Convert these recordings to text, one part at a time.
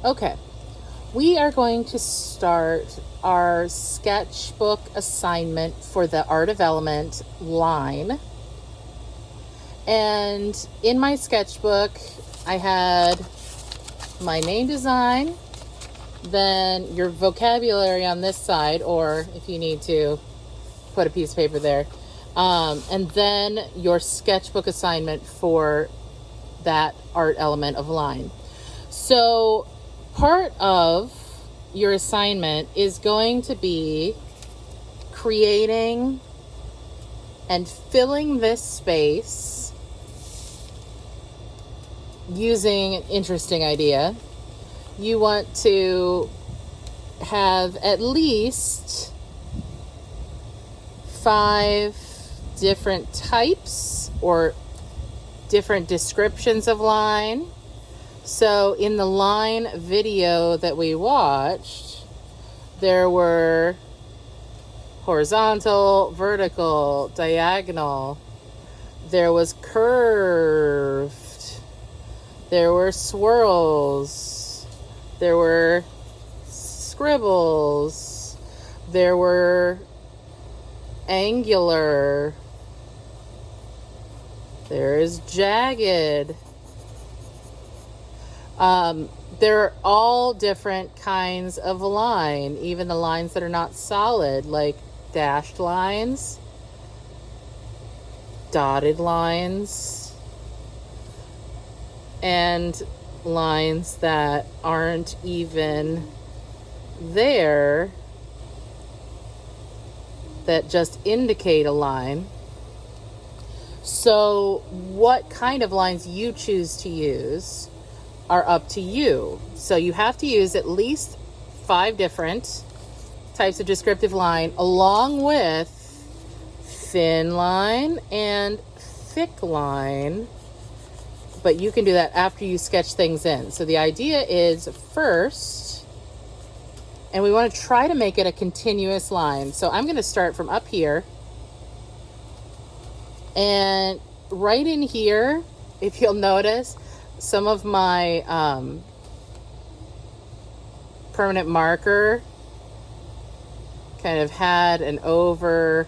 Okay, we are going to start our sketchbook assignment for the art of element line. And in my sketchbook, I had my name design, then your vocabulary on this side, or if you need to put a piece of paper there, and then your sketchbook assignment for that art element of line. So part of your assignment is going to be creating and filling this space using an interesting idea. You want to have at least 5 different types or different descriptions of line. So in the line video that we watched, there were horizontal, vertical, diagonal. There was curved. There were swirls. There were scribbles. There were angular. There is jagged. They're all different kinds of line, even the lines that are not solid, like dashed lines, dotted lines, and lines that aren't even there, that just indicate a line. So what kind of lines you choose to use are up to you. So you have to use at least 5 different types of descriptive line, along with thin line and thick line. But you can do that after you sketch things in. So the idea is first, and we want to try to make it a continuous line. So I'm going to start from up here. And right in here, if you'll notice, some of my permanent marker kind of had an overlap.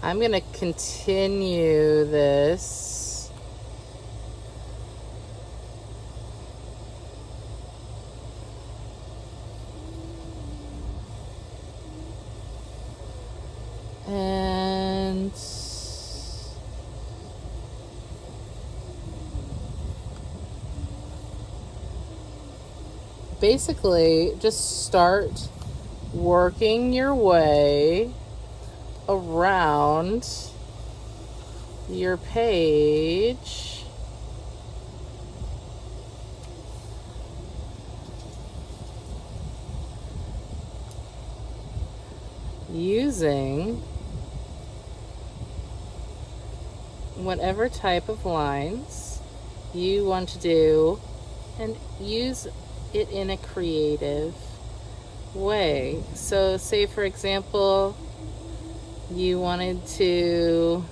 I'm going to continue this. And basically just start working your way around your page. Using whatever type of lines you want to do and use it in a creative way. So say for example, you wanted to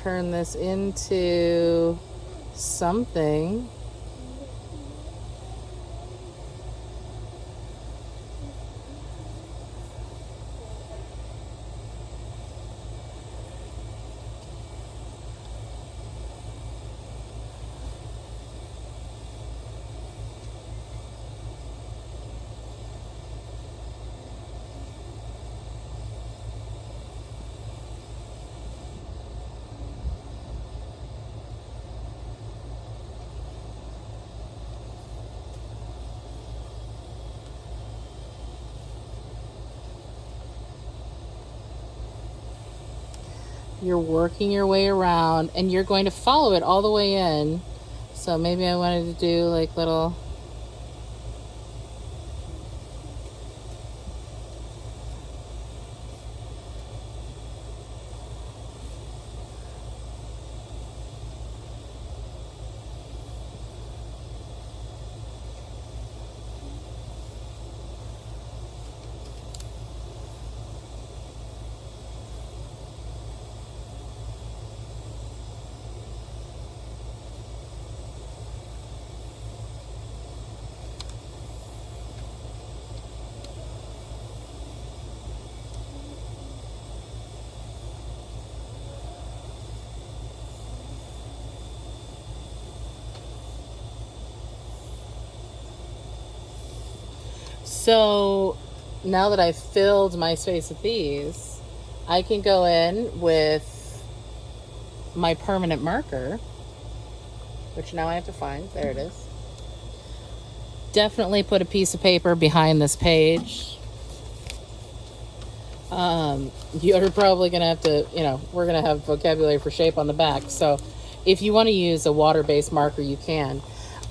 turn this into something. You're working your way around and you're going to follow it all the way in. So maybe I wanted to do like little So now that I've filled my space with these, I can go in with my permanent marker, which now I have to find. There it is. Definitely put a piece of paper behind this page. You're probably going to have to, we're going to have vocabulary for shape on the back. So if you want to use a water-based marker, you can.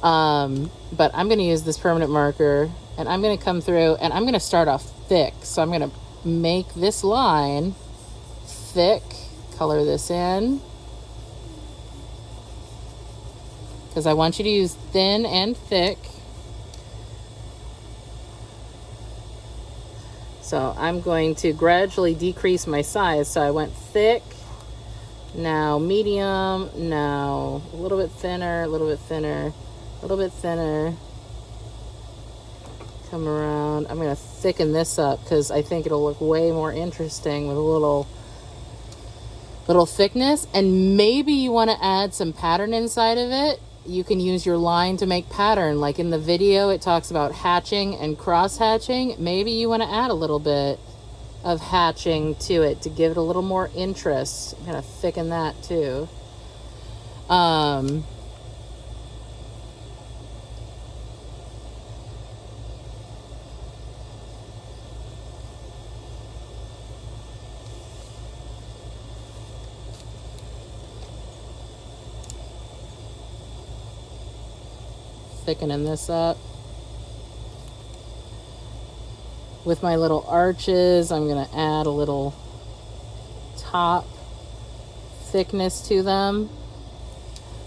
But I'm going to use this permanent marker, and I'm going to come through, and I'm going to start off thick. So I'm going to make this line thick, color this in, because I want you to use thin and thick. So I'm going to gradually decrease my size. So I went thick, now medium, now a little bit thinner, a little bit thinner, a little bit thinner. Come around. I'm going to thicken this up because I think it'll look way more interesting with a little thickness. And maybe you want to add some pattern inside of it. You can use your line to make pattern. Like in the video, it talks about hatching and cross hatching. Maybe you want to add a little bit of hatching to it to give it a little more interest. I'm going to thicken that too. Thickening this up. With my little arches, I'm going to add a little top thickness to them.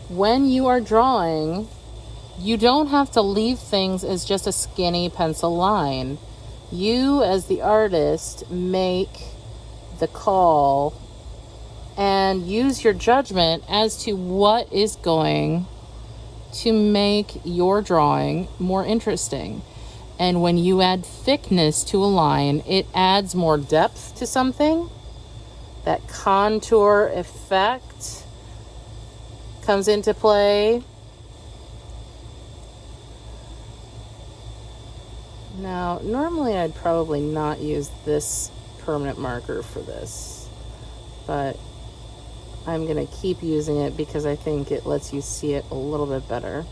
When you are drawing, you don't have to leave things as just a skinny pencil line. You, as the artist, make the call and use your judgment as to what is going to make your drawing more interesting. And when you add thickness to a line, it adds more depth to something. That contour effect comes into play. Now, normally I'd probably not use this permanent marker for this, but I'm going to keep using it because I think it lets you see it a little bit better.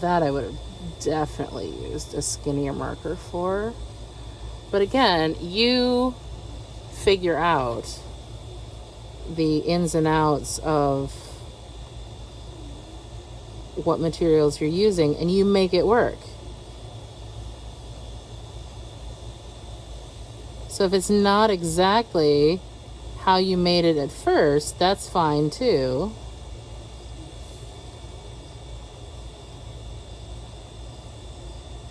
That I would have definitely used a skinnier marker for. But again, you figure out the ins and outs of what materials you're using, and you make it work. So if it's not exactly how you made it at first, that's fine too.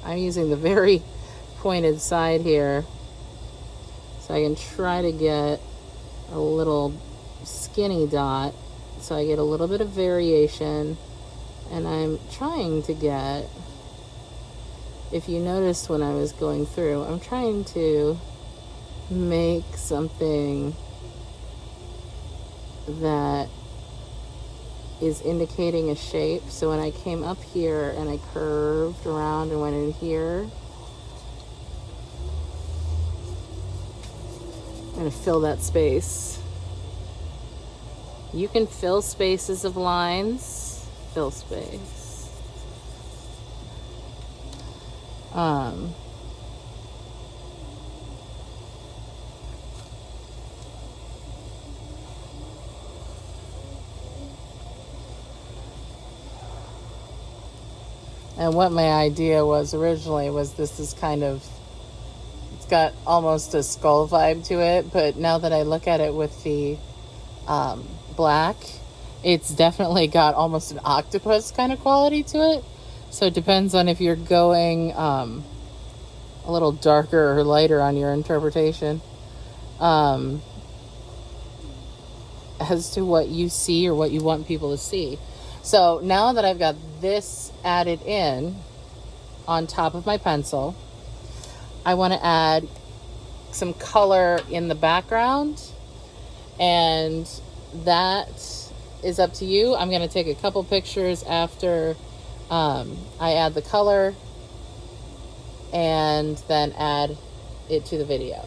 I'm using the very pointed side here, so I can try to get a little skinny dot, so I get a little bit of variation. And I'm trying to get, if you noticed when I was going through, I'm trying to make something that is indicating a shape. So when I came up here and I curved around and went in here, I'm going to fill that space. You can fill spaces of lines. Fill space. And what my idea was originally was this is kind of, it's got almost a skull vibe to it, but now that I look at it with the black, it's definitely got almost an octopus kind of quality to it. So it depends on if you're going a little darker or lighter on your interpretation as to what you see or what you want people to see. So now that I've got this added in on top of my pencil, I want to add some color in the background, and that is up to you. I'm going to take a couple pictures after I add the color and then add it to the video.